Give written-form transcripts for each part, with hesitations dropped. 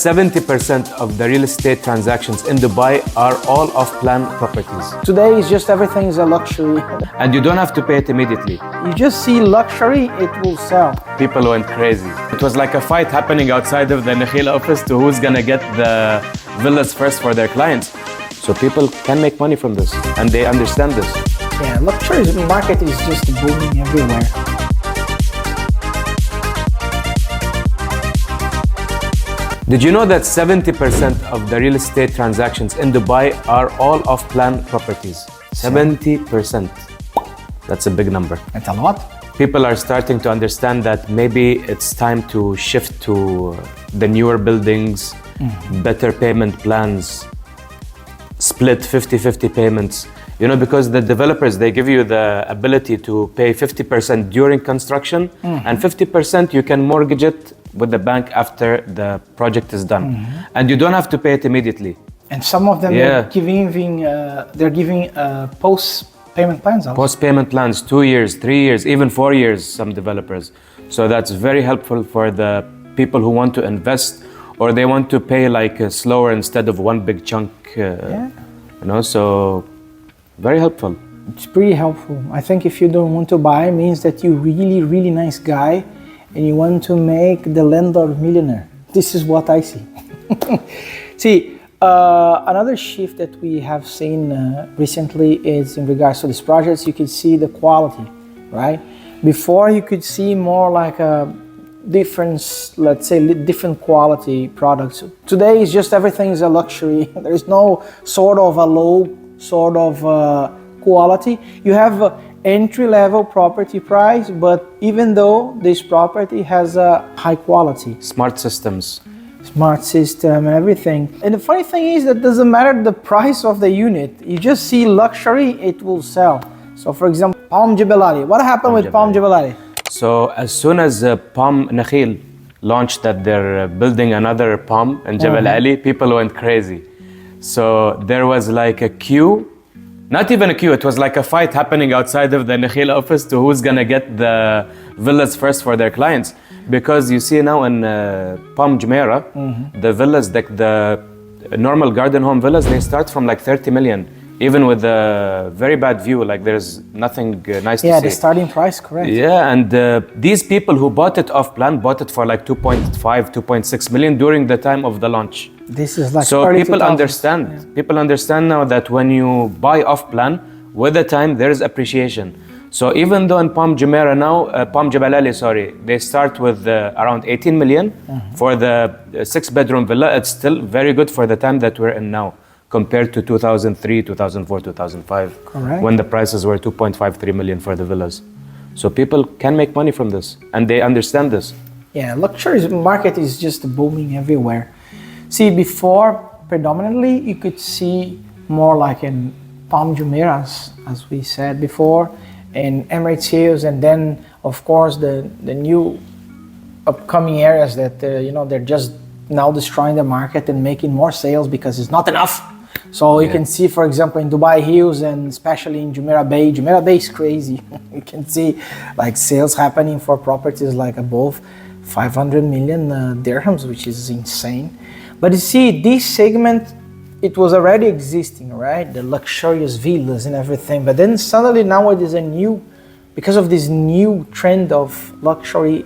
70% of the real estate transactions in Dubai are all off-plan properties. Today is just everything is a luxury. And you don't have to pay it immediately. You just see luxury, it will sell. People went crazy. It was like a fight happening outside of the Nakhil office to who's gonna get the villas first for their clients. So people can make money from this and they understand this. Yeah, luxury market is just booming everywhere. Did you know that 70% of the real estate transactions in Dubai are all off-plan properties? 70%. That's a big number. That's a lot. People are starting to understand that maybe it's time to shift to the newer buildings, better payment plans, split 50-50 payments. You know, because the developers, they give you the ability to pay 50% during construction and 50% you can mortgage it with the bank after the project is done. And you don't have to pay it immediately. And some of them they're giving post-payment plans also. Post-payment plans, 2 years, 3 years, even 4 years, some developers. So that's very helpful for the people who want to invest or they want to pay like slower instead of one big chunk. You know, so very helpful. It's pretty helpful. I think if you don't want to buy, it means that you're really, really nice guy and you want to make the landlord millionaire. This is what I see. See, another shift that we have seen recently is in regards to these projects, you can see the quality, right? Before you could see more like a different, let's say, different quality products. Today is just everything is a luxury. There is no sort of a low sort of quality. You have entry-level property price, but even though this property has a high quality. Smart systems. Smart system and everything. And the funny thing is that doesn't matter the price of the unit. You just see luxury, it will sell. So for example, Palm Jebel Ali. What happened with Palm Jebel Ali? So as soon as Palm Nakhil launched that they're building another Palm in Jebel Ali, people went crazy. So there was like a queue. Not even a queue, it was like a fight happening outside of the Nakhil office to who's gonna get the villas first for their clients. Because you see now in Palm Jumeirah, the villas, the normal garden home villas, they start from like 30 million. Even with a very bad view, like there's nothing nice to see. Yeah, the starting price, correct. Yeah, and these people who bought it off plan bought it for like 2.5, 2.6 million during the time of the launch. This is like so people understand. People understand now that when you buy off plan, with the time there is appreciation. So even though in Palm Jumeirah now, Palm Jebel Ali, sorry, they start with around 18 million for the 6-bedroom villa, it's still very good for the time that we're in now, compared to 2003, 2004, 2005, correct, when the prices were 2.53 million for the villas. So people can make money from this, and they understand this. Yeah, luxury market is just booming everywhere. See, before, predominantly, you could see more like in Palm Jumeirah, as we said before, in Emirates Hills, and then, of course, the new upcoming areas that, you know, they're just now destroying the market and making more sales because it's not enough. So you can see, for example, in Dubai Hills and especially in Jumeirah Bay. Jumeirah Bay is crazy. You can see like sales happening for properties like above 500 million dirhams, which is insane. But you see, this segment, it was already existing, right? The luxurious villas and everything. But then suddenly now it is because of this new trend of luxury,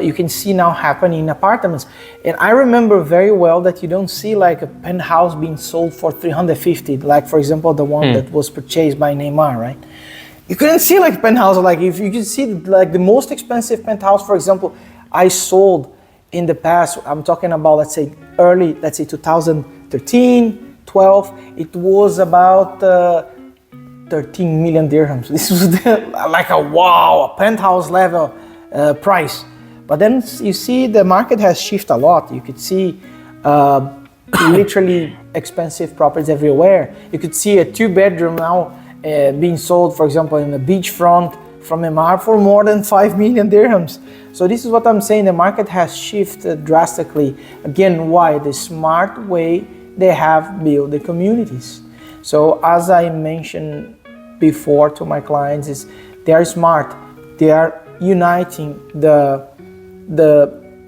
you can see now happening in apartments. And I remember very well that you don't see like a penthouse being sold for 350, like for example, the one that was purchased by Neymar, right? You couldn't see like penthouse, like if you could see like the most expensive penthouse, for example, I sold in the past, I'm talking about, let's say 2013, 12, it was about 13 million dirhams. This was like a penthouse level price. But then you see the market has shifted a lot. You could see literally expensive properties everywhere. You could see a 2-bedroom now being sold, for example, in the beachfront from Emar for more than 5 million dirhams. So this is what I'm saying, the market has shifted drastically. Again, why? The smart way they have built the communities. So as I mentioned before to my clients, is they are smart. They are uniting the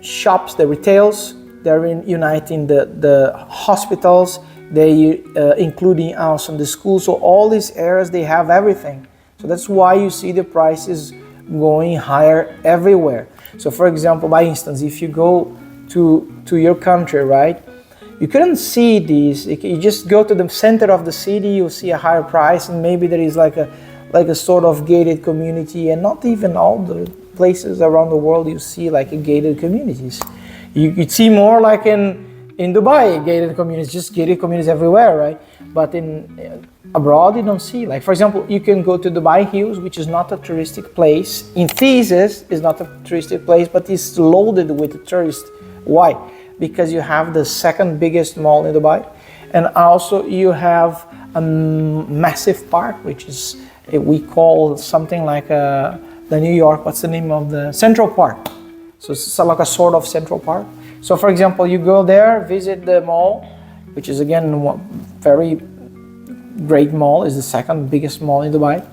shops, the retails, they're uniting the hospitals, they including also the schools. So all these areas, they have everything. So that's why you see the prices going higher everywhere. So for example, by instance, if you go to your country, right, you couldn't see these. You just go to the center of the city, you'll see a higher price, and maybe there is like a sort of gated community, and not even all the places around the world you see like gated communities. You see more like in Dubai, gated communities, just gated communities everywhere, right? But in abroad, you don't see. Like for example, you can go to Dubai Hills, which is not a touristic place. In thesis, is not a touristic place, but it's loaded with tourists. Why? Because you have the second biggest mall in Dubai, and also you have a massive park, which is we call something like the New York. What's the name of the Central Park? So it's like a sort of Central Park. So for example, you go there, visit the mall, which is again one very great mall. Is the second biggest mall in Dubai.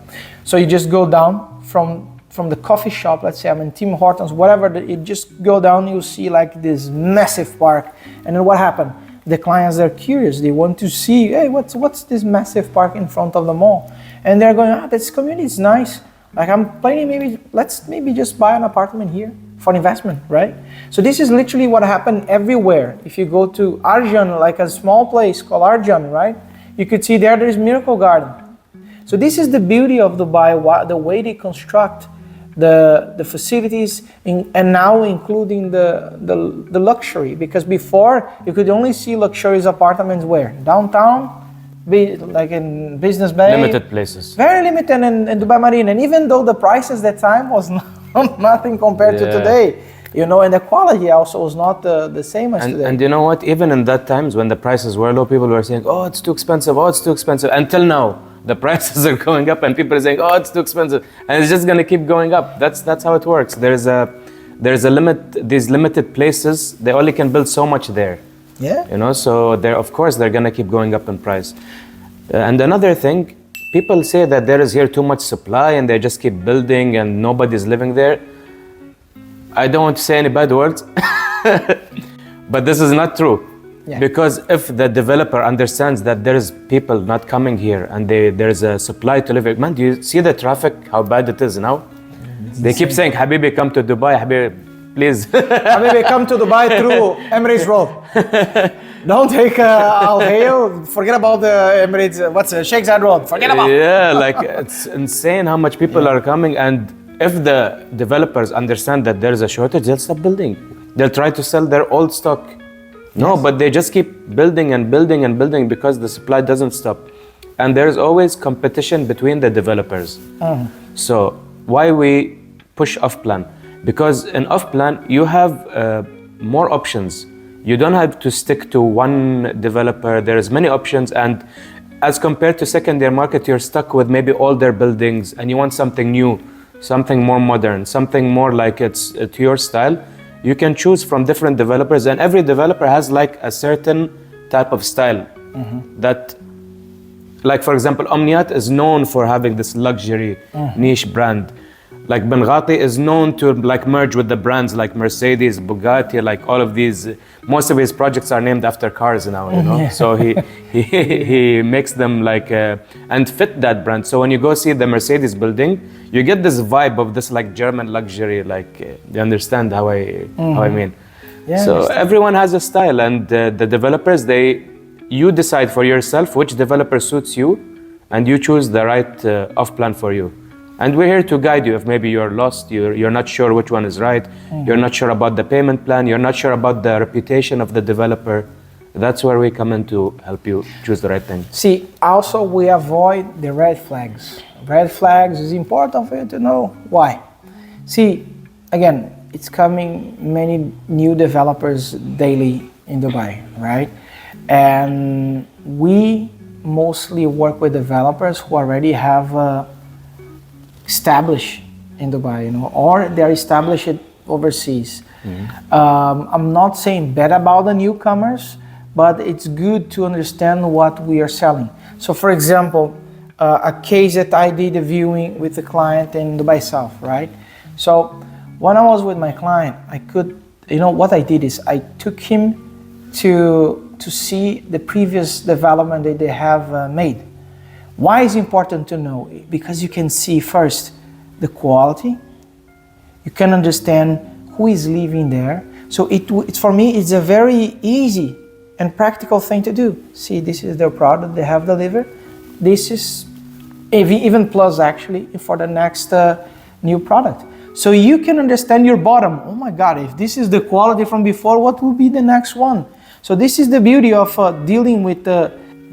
So you just go down from the coffee shop, let's say I'm in Tim Hortons, whatever, you just go down, you see like this massive park. And then what happened? The clients are curious, they want to see, hey, what's this massive park in front of the mall? And they're going, this community is nice. Like I'm planning, let's just buy an apartment here for investment, right? So this is literally what happened everywhere. If you go to Arjan, like a small place called Arjan, right? You could see there is Miracle Garden. So this is the beauty of Dubai, the way they construct the facilities, and now including the luxury, because before you could only see luxurious apartments where? Downtown, like in Business Bay. Limited places. Very limited in Dubai Marina, and even though the prices at that time was nothing compared to today, you know, and the quality also was not the same as today. And you know what, even in that times when the prices were low, people were saying, oh, it's too expensive, until now. The prices are going up and people are saying, oh, it's too expensive. And it's just going to keep going up. That's how it works. There's a limit. These limited places, they only can build so much there. Yeah. You know, so of course, they're going to keep going up in price. And another thing, people say that there is here too much supply and they just keep building and nobody's living there. I don't want to say any bad words, but this is not true. Yeah. Because if the developer understands that there is people not coming here and there is a supply to live here, man, do you see the traffic, how bad it is now? They keep saying, Habibi, come to Dubai, Habibi, please. Habibi, come to Dubai through Emirates Road. Don't take Al Hayl, forget about the Emirates, Sheikh Zayed Road, forget about it. Yeah, like it's insane how much people are coming, and if the developers understand that there is a shortage, they'll stop building. They'll try to sell their old stock. No, but they just keep building and building and building because the supply doesn't stop. And there's always competition between the developers. So why we push off-plan? Because in off-plan, you have more options. You don't have to stick to one developer. There's many options. And as compared to secondary market, you're stuck with maybe older buildings and you want something new, something more modern, something more like it's to your style. You can choose from different developers, and every developer has like a certain type of style that, like for example, Omniat is known for having this luxury niche brand. Like Benghati is known to like merge with the brands like Mercedes, Bugatti, like all of these. Most of his projects are named after cars now, you know. So he makes them like and fit that brand. So when you go see the Mercedes building, you get this vibe of this like German luxury. Like you understand how I mean. Yeah, so everyone has a style, and the developers you decide for yourself which developer suits you, and you choose the right off-plan for you. And we're here to guide you if maybe you're lost, you're not sure which one is right, you're not sure about the payment plan, you're not sure about the reputation of the developer. That's where we come in to help you choose the right thing. See, also we avoid the red flags. Red flags is important for you to know. Why? See, again, it's coming many new developers daily in Dubai, right? And we mostly work with developers who already have established in Dubai, you know, or they're established overseas. I'm not saying bad about the newcomers, but it's good to understand what we are selling. So for example, a case that I did a viewing with a client in Dubai South, right? So when I was with my client, what I did is I took him to see the previous development that they have made. Why is important to know? Because you can see first the quality, you can understand who is living there. So it's for me, it's a very easy and practical thing to do. See, this is their product they have delivered. This is even plus actually for the next new product. So you can understand your bottom. Oh my God, if this is the quality from before, what will be the next one? So this is the beauty of dealing with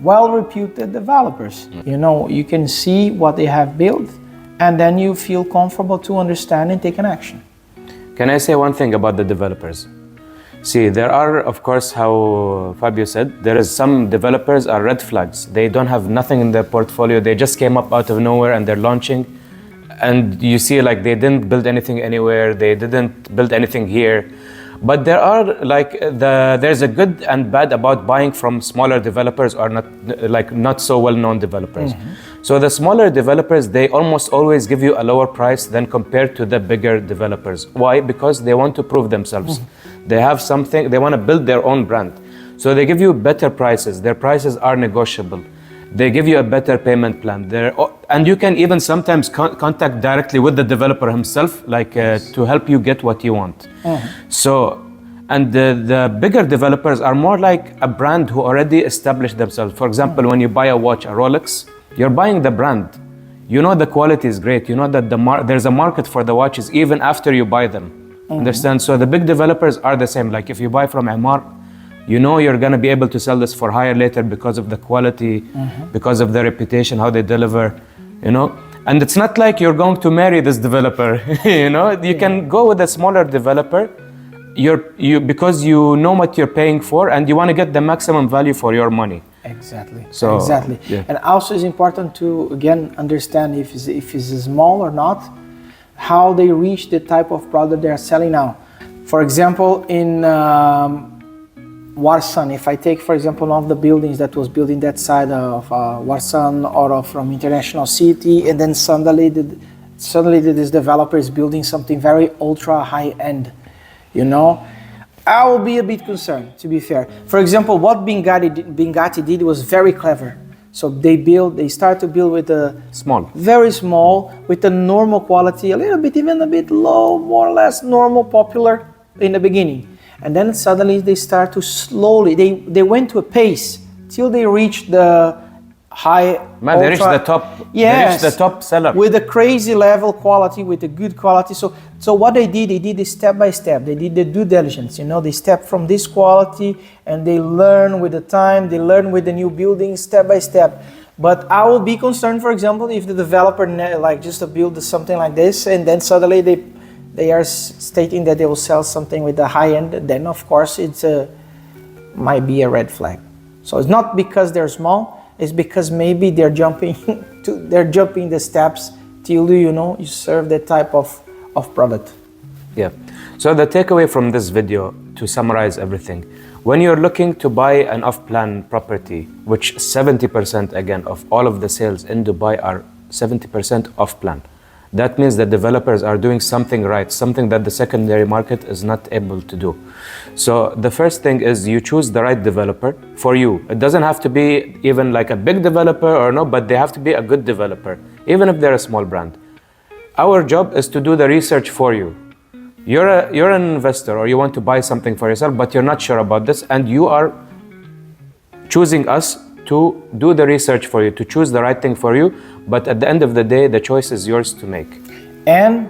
well-reputed developers. You know, you can see what they have built, and then you feel comfortable to understand and take an action. Can I say one thing about the developers? See, there are, of course, how Fabio said, there is some developers are red flags. They don't have nothing in their portfolio. They just came up out of nowhere and they're launching. And you see, like, they didn't build anything anywhere. They didn't build anything here. But there are, like, there's a good and bad about buying from smaller developers or not so well-known developers. Mm-hmm. So the smaller developers, they almost always give you a lower price than compared to the bigger developers. Why? Because they want to prove themselves. Mm-hmm. They have something, they want to build their own brand. So they give you better prices. Their prices are negotiable. They give you a better payment plan. And you can even sometimes contact directly with the developer himself, like to help you get what you want. Mm-hmm. So, and the bigger developers are more like a brand who already established themselves. For example, when you buy a watch, a Rolex, you're buying the brand. You know the quality is great. You know that there's a market for the watches even after you buy them. Mm-hmm. Understand? So the big developers are the same. Like if you buy from Amar, you know you're going to be able to sell this for higher later because of the quality, mm-hmm. because of the reputation, how they deliver, you know. And it's not like you're going to marry this developer, you know. You can go with a smaller developer because you know what you're paying for and you want to get the maximum value for your money. Exactly. So, exactly. Yeah. And also it's important to, again, understand if it's small or not, how they reach the type of product they are selling now. For example, in Warsan, if I take, for example, one of the buildings that was built in that side of Warsan or from International City, and then suddenly this developer is building something very ultra high-end, you know, I will be a bit concerned, to be fair. For example, what Bengati did was very clever. So they start to build with a very small, with a normal quality, even a bit low, more or less normal, popular in the beginning. And then suddenly they start to slowly, they went to a pace till they reached the high. They reached the top. Yes, they reached the top seller. With a crazy level quality, with a good quality. So what they did it step by step. They did the due diligence, you know, they step from this quality and they learn with the time, they learn with the new buildings step by step. But I will be concerned, for example, if the developer just to build something like this and then suddenly they are stating that they will sell something with the high end, then of course it's might be a red flag. So it's not because they're small, it's because maybe they're jumping the steps till you serve that type of product. Yeah. So the takeaway from this video, to summarize everything, when you're looking to buy an off-plan property, which 70% again of all of the sales in Dubai are 70% off-plan. That means that developers are doing something right, something that the secondary market is not able to do. So the first thing is you choose the right developer for you. It doesn't have to be even like a big developer or no, but they have to be a good developer, even if they're a small brand. Our job is to do the research for you. You're an investor or you want to buy something for yourself, but you're not sure about this, and you are choosing us to do the research for you, to choose the right thing for you. But at the end of the day, the choice is yours to make. And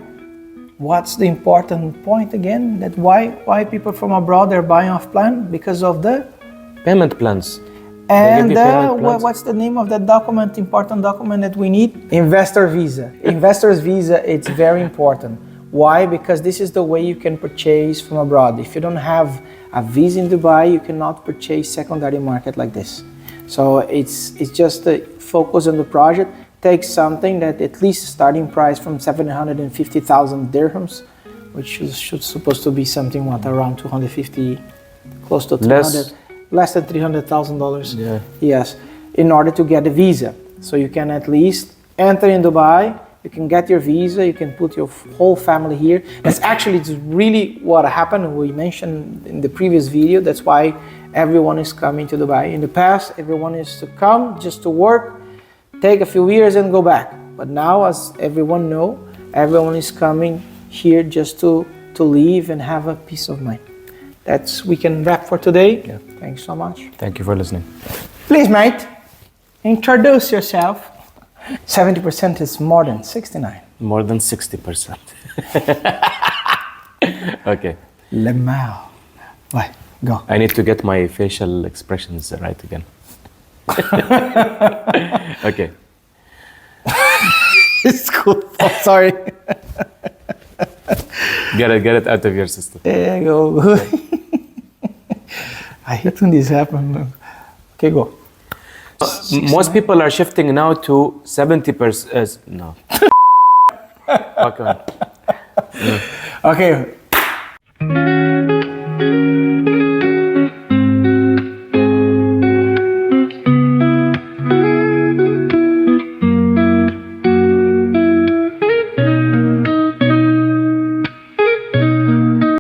what's the important point again? That why people from abroad are buying off plan? Because of the payment plans. And what's the name of that document, important document that we need? Investor visa. Investor's visa, it's very important. Why? Because this is the way you can purchase from abroad. If you don't have a visa in Dubai, you cannot purchase secondary market like this. So it's just a focus on the project. Take something that at least starting price from 750,000 dirhams, which should supposed to be something around 250, close to 300, less than $300,000. Yeah. Yes, in order to get a visa, so you can at least enter in Dubai You can get your visa, you can put your whole family here. That's actually it's really what happened. We mentioned in the previous video, that's why everyone is coming to Dubai. In the past, everyone used to come just to work, take a few years and go back. But now, as everyone know, everyone is coming here just to live and have a peace of mind. We can wrap for today. Yeah. Thanks so much. Thank you for listening. Please, mate, introduce yourself. 70% is more than 69. More than 60%. Okay. Lemao. Right, go. I need to get my facial expressions right again. Okay. It's cool. Oh, sorry. Get it out of your system. There you go. I hate when this happens. Okay, go. Most people are shifting now to 70%. No. Okay. Okay,